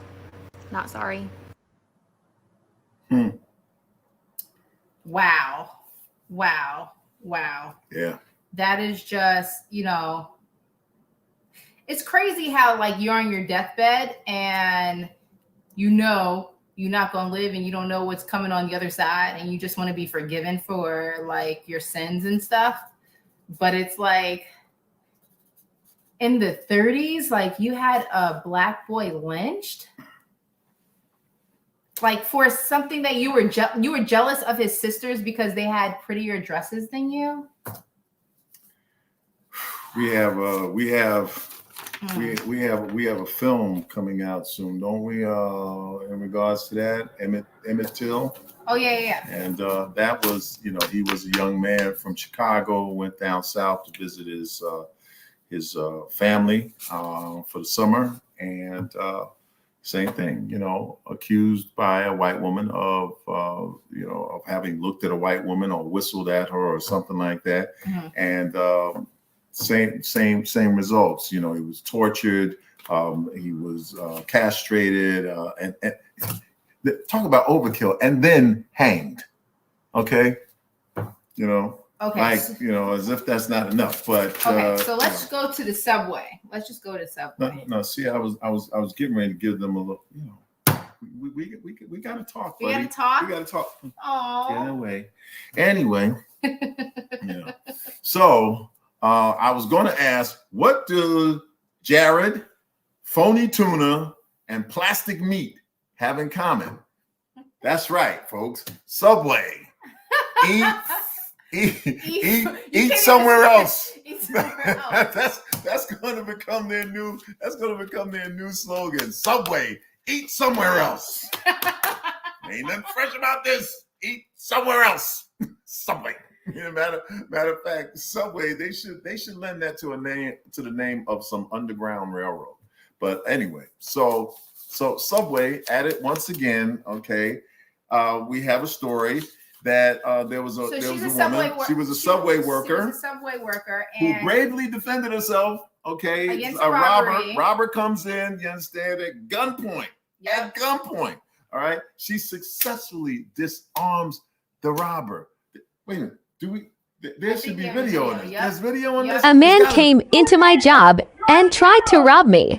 Not sorry. Wow. Yeah. That is just, it's crazy how like you're on your deathbed and you're not going to live and you don't know what's coming on the other side and you just want to be forgiven for like your sins and stuff. But it's like in the 30s, like you had a black boy lynched. Like for something that you were jealous of his sisters because they had prettier dresses than you. We have a film coming out soon, don't we? In regards to that, Emmett Till. Oh yeah. And that was, he was a young man from Chicago, went down south to visit his family for the summer, and Same thing, accused by a white woman of, of having looked at a white woman or whistled at her or something like that. And same results. He was tortured. He was castrated, and talk about overkill, and then hanged. Okay. Okay. As if that's not enough. But okay, so let's go to the subway. Let's just go to Subway. No. See, I was getting ready to give them a little. We gotta talk. We buddy. gotta talk. We gotta talk. Oh. Get away. Anyway. So I was going to ask, what do Jared, phony tuna, and plastic meat have in common? That's right, folks. Subway. Eat somewhere else. Eat somewhere else. That's going to become their new. That's going to become their new slogan. Subway. Eat somewhere else. Ain't nothing fresh about this. Eat somewhere else. Subway. Matter of fact, Subway. They should lend that to the name of some underground railroad. But anyway, so Subway at it once again. Okay, we have a story that there was a woman. She was a Subway worker. and who bravely defended herself. Okay, against a robbery. robber comes in. You understand? At gunpoint. Yep. At gunpoint. All right. She successfully disarms the robber. Wait a minute. There should be video on this. Yep. There's video on this. A man came into my job and tried to rob me.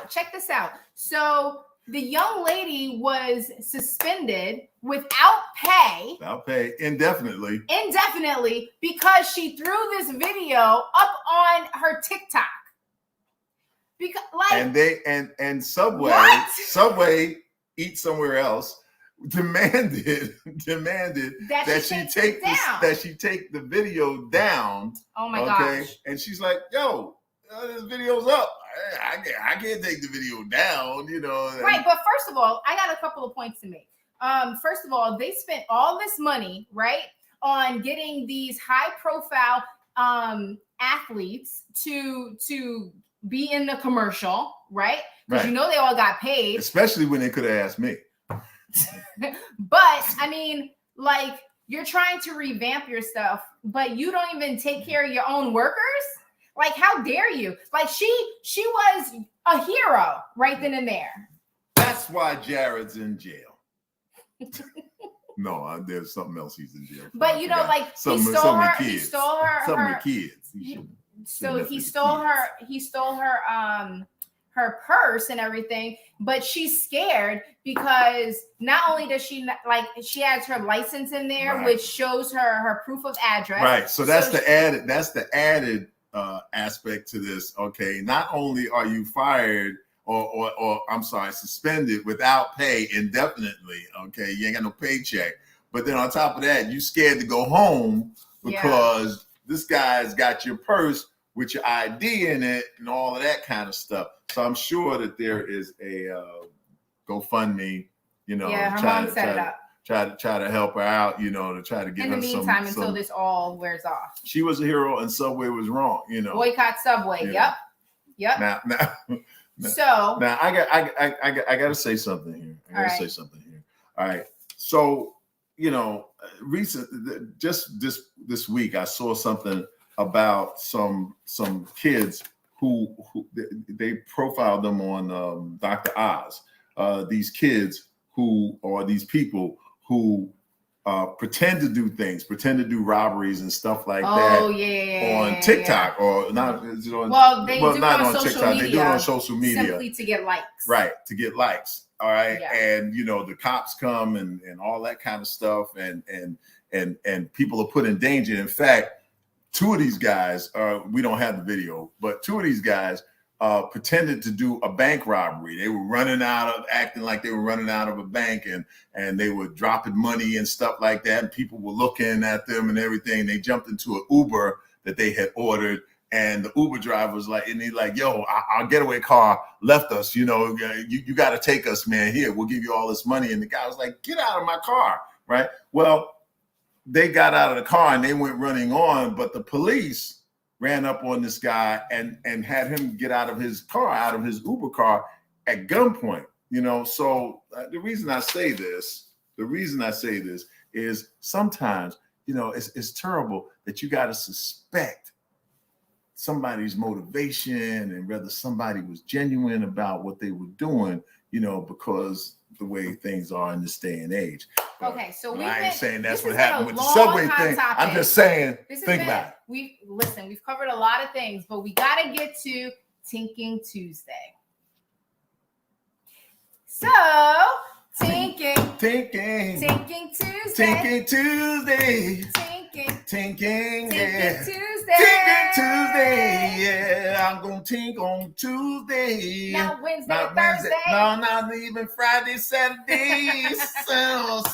Check this out. So the young lady was suspended without pay. Indefinitely because she threw this video up on her TikTok. Because and Subway what? Subway Eat Somewhere Else demanded that she take the video down. Oh my gosh. And she's like, yo, this video's up. I can't take the video down, Right, but first of all, I got a couple of points to make. First of all, they spent all this money, right, on getting these high-profile athletes to be in the commercial, right? Because they all got paid. Especially when they could have asked me. But I mean, like, you're trying to revamp your stuff, but you don't even take care of your own workers. Like, how dare you? Like, she was a hero right then and there. That's why Jared's in jail. No, there's something else he's in jail for. But he stole her. He stole her. Some of the kids. He stole her purse and everything. But she's scared because not only does she has her license in there, which shows her proof of address. Right. So that's the added aspect to this. Okay, not only are you fired or I'm sorry, suspended without pay indefinitely. Okay, you ain't got no paycheck. But then on top of that, you scared to go home because this guy's got your purse with your ID in it and all of that kind of stuff. So I'm sure that there is a GoFundMe, you know, yeah, her mom set it up. Try to help her out, you know, to try to get in her the meantime until this all wears off. She was a hero and Subway was wrong, you know. Boycott Subway. Yep. Now so now I gotta say something here. All right. So, you know, just this week I saw something about some kids who they profiled them on Dr. Oz. These kids these people who pretend to do things, pretend to do robberies and stuff like that on TikTok or not. Well, they do it on social TikTok. Media. They do it on social media simply to get likes. Right, to get likes. All right, and you know the cops come and all that kind of stuff, and people are put in danger. In fact, two of these guys, we don't have the video, but two of these guys pretended to do a bank robbery. They were acting like they were running out of a bank, and they were dropping money and stuff like that. And people were looking at them and everything. They jumped into an Uber that they had ordered, and the Uber driver was like, and he's like, "Yo, our getaway car left us. You know, you got to take us, man. Here, we'll give you all this money." And the guy was like, "Get out of my car!" Right? Well, they got out of the car and they went running on, but the police ran up on this guy and had him get out of his car, out of his Uber car at gunpoint, you know? So the reason I say this is sometimes, you know, it's terrible that you got to suspect somebody's motivation and whether somebody was genuine about what they were doing, you know, because the way things are in this day and age. But, okay, so I ain't saying that's what happened with the Subway thing. Topic. I'm just saying, think about it. We've covered a lot of things, but we got to get to Tinking Tuesday. So, Tinking Tuesday. Tinking Tuesday. Tinking Tuesday. Yeah, I'm gonna tink on Tuesday. Not Wednesday, Thursday. No, not even Friday, Saturday,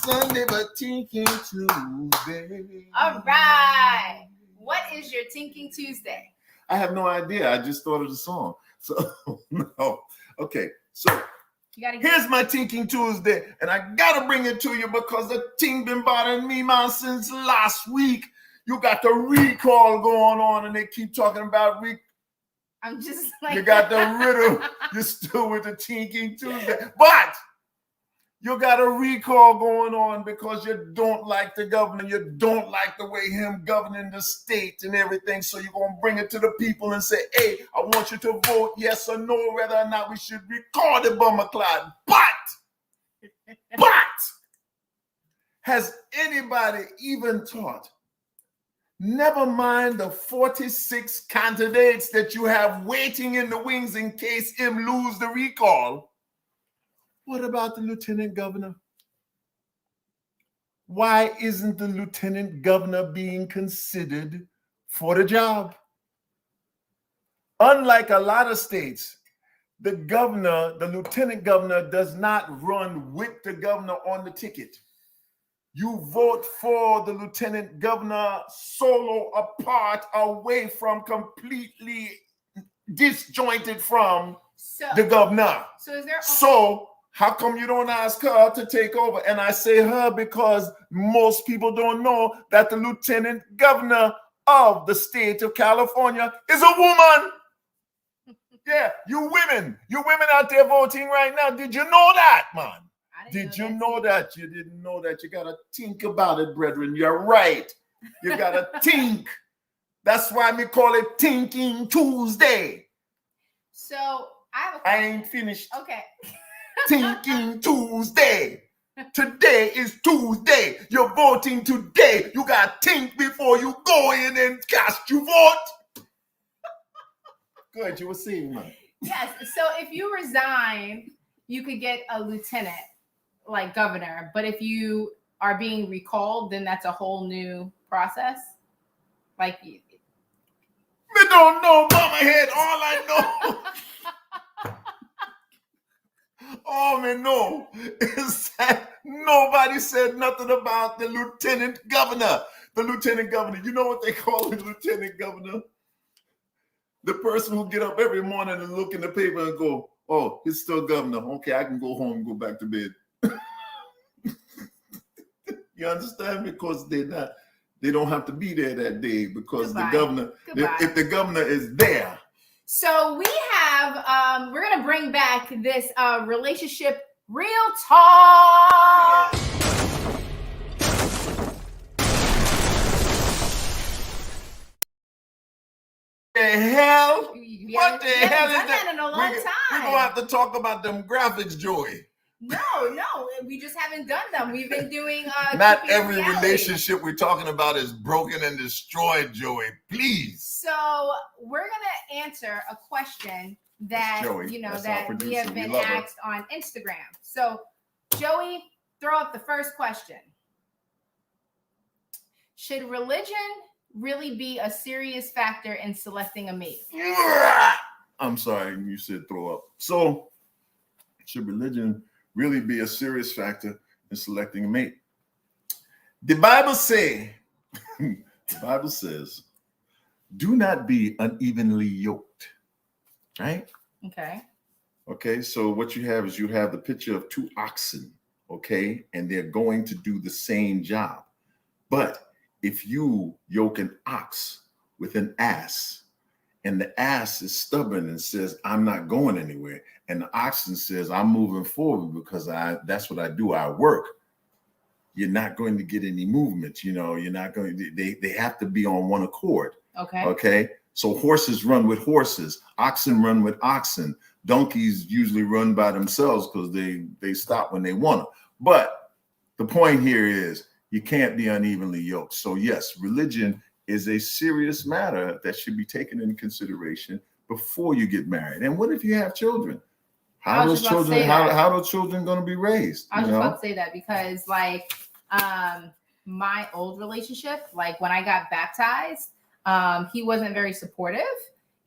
Sunday, but tinking Tuesday. All right. What is your Tinking Tuesday? I have no idea. I just thought of the song. So no. Okay. So here's my Tinking Tuesday, and I gotta bring it to you because the thing been bothering me, man, since last week. You got the recall going on, and they keep talking about I'm just like you got the riddle. You're still with the Tinking Tuesday, but you got a recall going on because you don't like the governor. You don't like the way him governing the state and everything. So you're going to bring it to the people and say, hey, I want you to vote yes or no, whether or not we should recall the bomber cloud. But has anybody even thought, never mind the 46 candidates that you have waiting in the wings in case him lose the recall, what about the lieutenant governor? Why isn't the lieutenant governor being considered for the job? Unlike a lot of states, the lieutenant governor does not run with the governor on the ticket. You vote for the lieutenant governor solo, apart, away from, completely disjointed from the governor. So how come you don't ask her to take over? And I say her because most people don't know that the lieutenant governor of the state of California is a woman. Yeah, you women out there voting right now. Did you know that, man? Did you know that? You didn't know that. You got to think about it, brethren. You're right. You got to think. That's why we call it Tinking Tuesday. So I ain't finished. Okay. Tinking Tuesday. Today is Tuesday. You're voting today. You got to think before you go in and cast your vote. Good, you were saying, man. Yes. So if you resign, you could get a lieutenant, like governor. But if you are being recalled, then that's a whole new process. Like you. Me don't know, mama head. All I know. All me know is that nobody said nothing about the lieutenant governor. The lieutenant governor. You know what they call the lieutenant governor? The person who get up every morning and look in the paper and go, oh, he's still governor. Okay, I can go home and go back to bed. You understand? Because they don't have to be there that day because the governor, if the governor is there. So we have, we're gonna bring back this relationship real talk. The hell? What the hell is that? that? In a long We're time. gonna have to talk about them graphics, Joey. No, we just haven't done them. We've been doing not every relationship we're talking about is broken and destroyed, Joey. Please. So we're gonna answer a question that that we have been asked on Instagram. So Joey, throw up the first question. Should religion really be a serious factor in selecting a mate? I'm sorry, you said throw up. So should religion really be a serious factor in selecting a mate? The Bible says, do not be unevenly yoked, right? Okay, so what you have is you have the picture of two oxen, okay, and they're going to do the same job. But if you yoke an ox with an ass, and the ass is stubborn and says, I'm not going anywhere, and the oxen says, I'm moving forward because that's what I do, I work, you're not going to get any movement. You're not going to, they have to be on one accord. Okay. So horses run with horses, oxen run with oxen, donkeys usually run by themselves because they stop when they want to. But the point here is you can't be unevenly yoked. So yes, religion is a serious matter that should be taken into consideration before you get married. And what if you have children? How are those children going to be raised? I was just about to say that because my old relationship, like when I got baptized, he wasn't very supportive,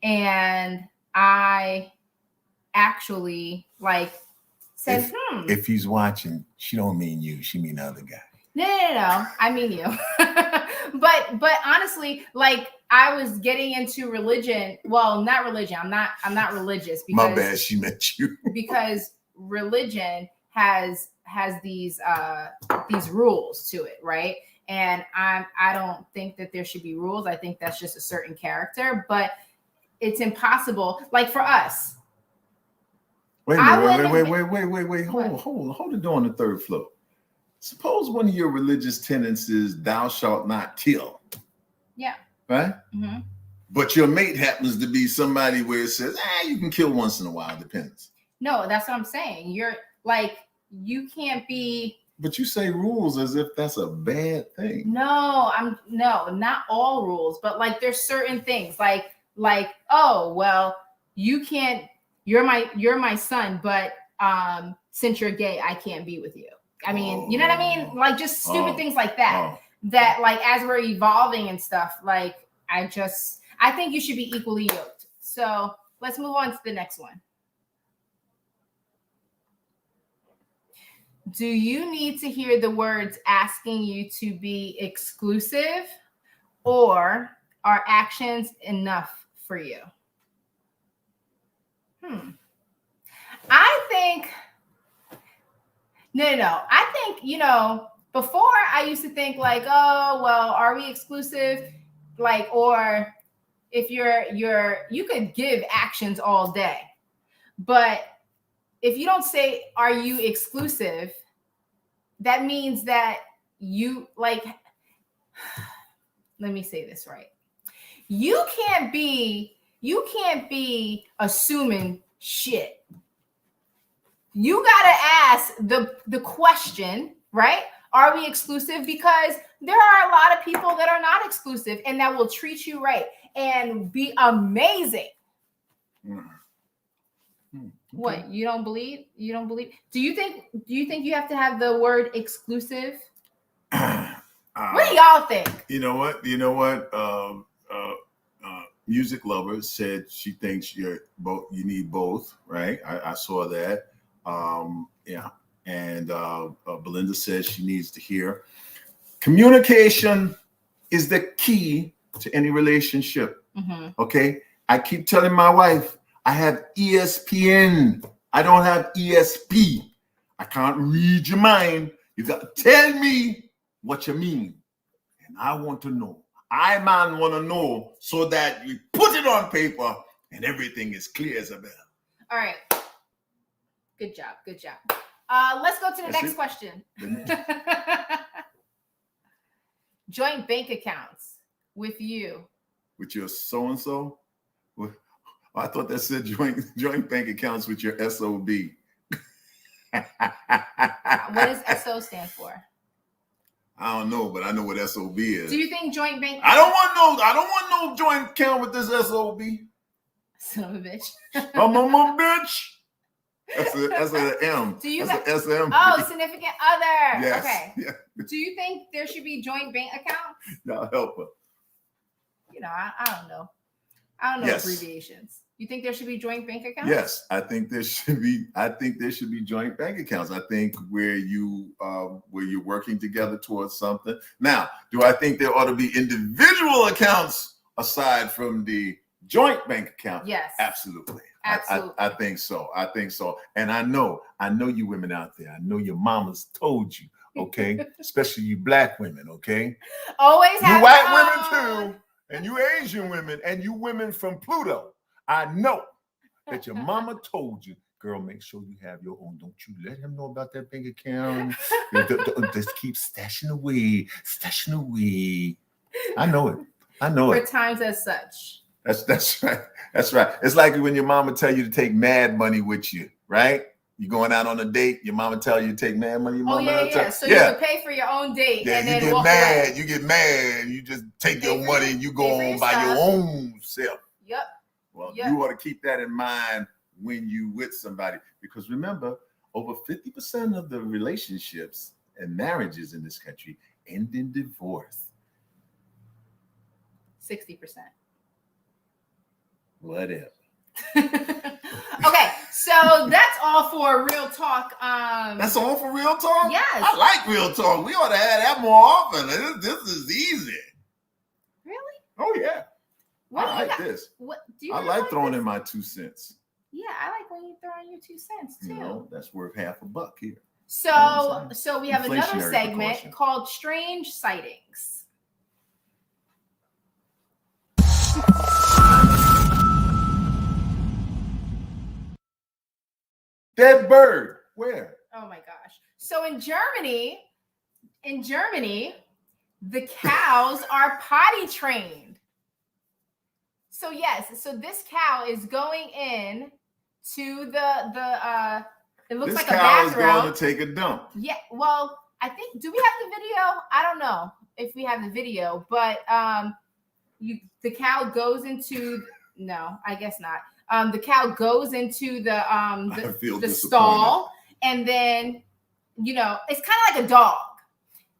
and I actually said, if he's watching, she don't mean you, she mean the other guy. No, I mean you. but honestly, I was getting into religion. Well, not religion. I'm not religious. Because, my bad, she meant you. Because religion has these rules to it, right? And I don't think that there should be rules. I think that's just a certain character, but it's impossible. Like for us. Wait. Hold it on the third floor. Suppose one of your religious tenets is thou shalt not kill. Yeah. Right? Mm-hmm. But your mate happens to be somebody where it says, you can kill once in a while, depends. No, that's what I'm saying. You're you can't be. But you say rules as if that's a bad thing. No, not all rules, but there's certain things oh, well, you can't, you're my son, but since you're gay, I can't be with you. I mean, you know what I mean? Just stupid things like that. That as we're evolving and stuff, I think you should be equally yoked. So let's move on to the next one. Do you need to hear the words asking you to be exclusive, or are actions enough for you? I think no. I think, before I used to think oh, well, are we exclusive? Or if you could give actions all day, but if you don't say, are you exclusive? That means that you let me say this right. You can't be assuming shit. You got to ask the question, right? Are we exclusive? Because there are a lot of people that are not exclusive and that will treat you right and be amazing. What, you don't believe? Do you think you have to have the word exclusive? What do y'all think? You know what? Music Lover said she thinks you need both, right? I saw that. Yeah. And Belinda says she needs to hear. Communication is the key to any relationship. Mm-hmm. Okay. I keep telling my wife, I have ESPN. I don't have ESP. I can't read your mind. You got to tell me what you mean. And I want to know. I, man, want to know so that you put it on paper and everything is clear as a bell. All right. Good job. Good job. Let's go to the next question. Joint bank accounts with you. With your so-and-so? Well, I thought that said joint bank accounts with your SOB. What does SO stand for? I don't know, but I know what SOB is. Do you think joint bank? I don't want no joint account with this SOB. Son of a bitch. I'm a bitch. That's an M. That's an SM. Oh, significant other. Yes. Okay. Yeah. Do you think there should be joint bank accounts? Y'all help her. You know, I don't know. I don't know Yes. abbreviations. You think there should be joint bank accounts? Yes, I think there should be joint bank accounts. I think where you're working together towards something. Now, do I think there ought to be individual accounts aside from the joint bank account? Yes. Absolutely. Absolutely. I think so. I think so. And I know you women out there. I know your mamas told you, okay? Especially you black women, okay? Always have you white women too, and you Asian women, and you women from Pluto. I know that your mama told you, girl, make sure you have your own. Don't you let him know about that bank account. Just keep stashing away. I know it. For times as such. That's right. That's right. It's like when your mama tell you to take mad money with you, right? You going out on a date, your mama tell you to take mad money. Your mama yeah. So you would pay for your own date, and then walk away. You get mad. You just take your money and you go on by your own self. Yep. Well, you ought to keep that in mind when you with somebody, because remember, over 50% of the relationships and marriages in this country end in divorce. 60%. Whatever. Okay, so that's all for real talk. That's all for real talk? Yes. I like real talk. We ought to have that more often. This is easy. Really? Oh, yeah. What I like this. What do you I like throwing this? in my 2 cents. Yeah, I like when you throw in your 2 cents too. You know, that's worth $50 here. So we have another Inflationary segment precaution. called Strange Sightings. Dead bird. Where? Oh my gosh. So in Germany, the cows are potty trained. So yes, so this cow is going in to the it looks like a bathroom. This cow is going to take a dump. Yeah, well, I think, do we have the video? I don't know if we have the video, but the cow goes into, no, I guess not. The cow goes into the stall, and then, it's kind of like a dog.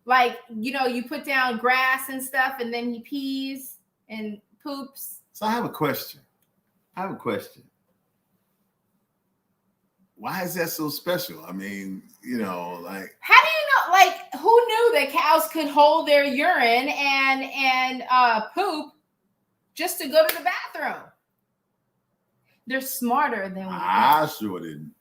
Like, you put down grass and stuff, and then he pees and poops. So I have a question. Why is that so special? I mean, like, how do you know? Like, who knew that cows could hold their urine and poop just to go to the bathroom? They're smarter than we I think. sure didn't.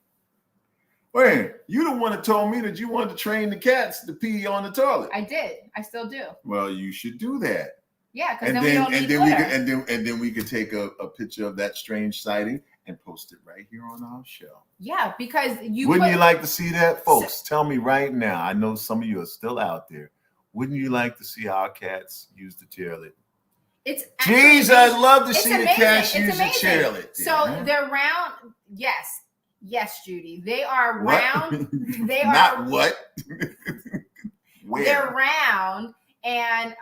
Wait, you the one that told me that you wanted to train the cats to pee on the toilet. I did. I still do. Well, you should do that. Yeah, because then we don't need water. And then we could take a picture of that strange sighting and post it right here on our show. Yeah, because wouldn't you like to see that, folks? Tell me right now. I know some of you are still out there. Wouldn't you like to see our cats use the toilet? Jeez, I'd love to see the cats use the toilet. So they're round. Yes, Judy. They are What? round. They are not what. Where? They're round, and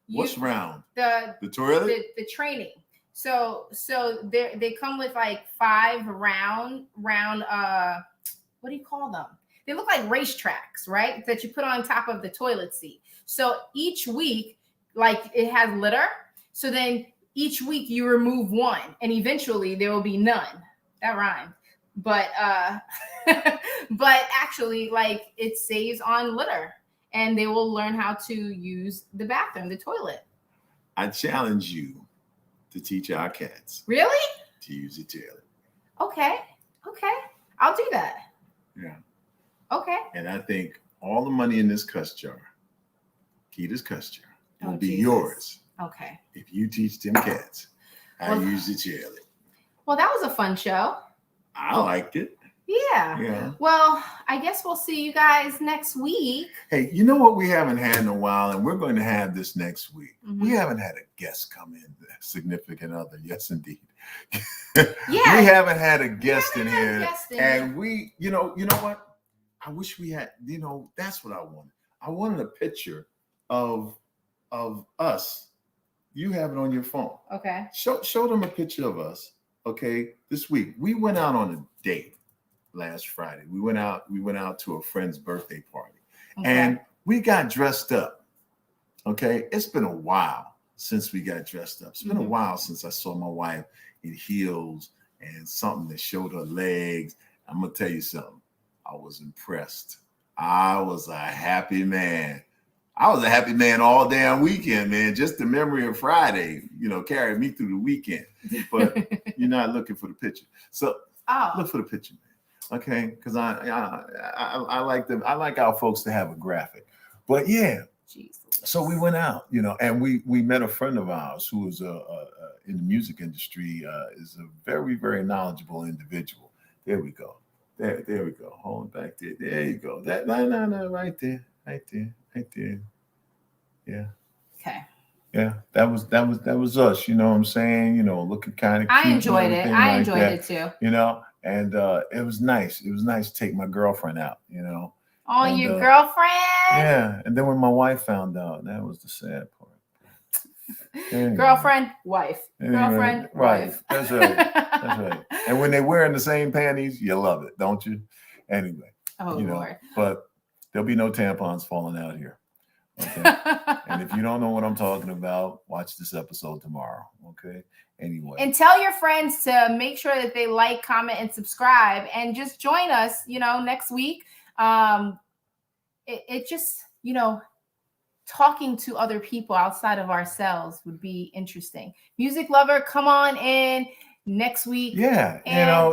what's round? The toilet. The training. So they come with like 5 round. What do you call them? They look like racetracks, right? That you put on top of the toilet seat. So each week, like, it has litter. So then each week you remove one, and eventually there will be none. That rhymed. But but actually, like, it saves on litter, and they will learn how to use the bathroom, the toilet. I challenge you to teach our cats. Really? to use the toilet. Okay. I'll do that. Yeah. Okay. And I think all the money in this cuss jar, Keita's cuss jar, will be Jesus. yours Okay. if you teach them cats how to use the toilet. Well, that was a fun show. I liked it. Yeah. Yeah. Well, I guess we'll see you guys next week. Hey, you know what we haven't had in a while, and we're going to have this next week. Mm-hmm. We haven't had a guest come in, significant other. Yes, indeed. Yeah. We haven't had a guest in here. And here. we, you know what? I wish we had, that's what I wanted. I wanted a picture of us. You have it on your phone. Okay. Show them a picture of us. Okay. This week we went out on a date last Friday. We went out to a friend's birthday party, and we got dressed up. Okay. It's been a while since we got dressed up. It's been a while since I saw my wife in heels and something that showed her legs. I'm gonna tell you something. I was impressed. I was a happy man. I was a happy man all damn weekend, man. Just the memory of Friday, carried me through the weekend. But you're not looking for the picture. So look for the picture, man. Okay, because I like them. I like our folks to have a graphic. But yeah, so we went out, and we met a friend of ours who is in the music industry, is a very, very knowledgeable individual. There we go. There we go. Hold back there. There you go. That no, right there. Yeah. Okay. Yeah, that was us. You know what I'm saying? Looking kind of cute. I enjoyed it. I enjoyed it too. And it was nice. It was nice to take my girlfriend out. Oh, and, your girlfriend? Yeah. And then when my wife found out, that was the sad part. Anyway. Girlfriend, wife. Anyway, Girlfriend, right. wife. That's right. That's right. And when they're wearing the same panties, you love it, don't you? Anyway. Oh, Lord. But there'll be no tampons falling out here. Okay. And if you don't know what I'm talking about, watch this episode tomorrow. Okay. Anyway. And tell your friends to make sure that they like, comment, and subscribe, and just join us, next week. It just, talking to other people outside of ourselves would be interesting. Music lover, come on in next week. Yeah.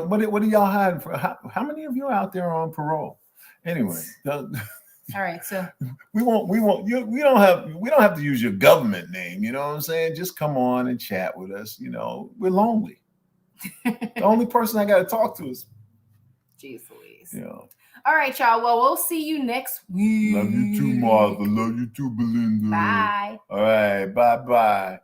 What are y'all hiding for? How many of you out there are on parole? Anyway. All right, so we don't have to use your government name, you know what I'm saying? Just come on and chat with us. We're lonely. The only person I got to talk to is Jeez Louise. All right, y'all. Well, we'll see you next week. Love you too, Martha. Love you too, Belinda. Bye. All right, bye.